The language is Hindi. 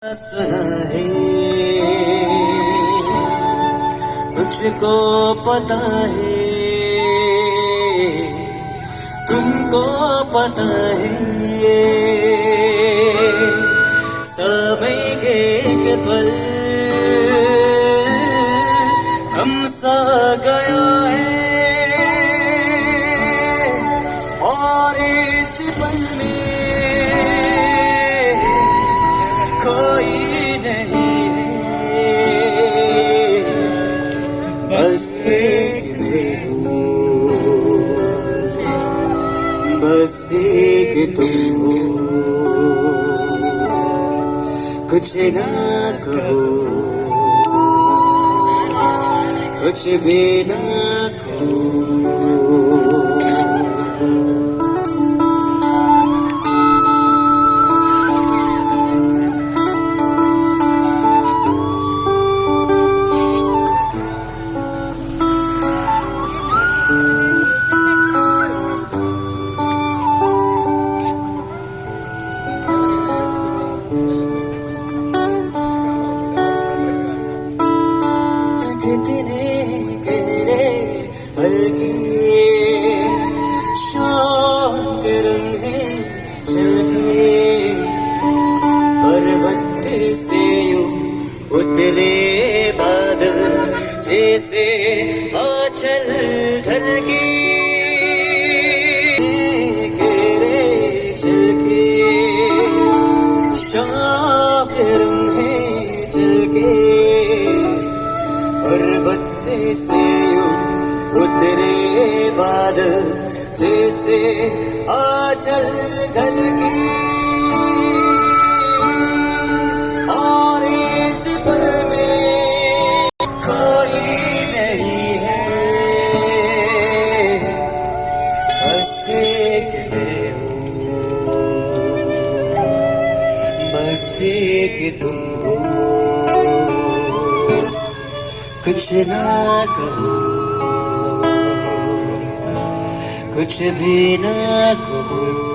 सुना है तुझको पता है, तुमको पता है समय के पल हम सा गया है और इस पल में कोई नहीं है, बस एक मैं हूँ, बस एक तुम हो। कुछ ना कहो, कुछ भी ना कहो। कितने गहरे हल्के शाम के रंग हैं चलके पर्वत से यूं उतरे बादल जैसे आंचल ढलके गहरे चलके शाम के रंग हैं चलके पर्वत से उतरे बादल जैसे आंचल ढलके और इस पल में कोई नहीं है, बस एक मैं हूँ, बस एक तुम हो। कुछ ना कहो, कुछ भी ना कहो।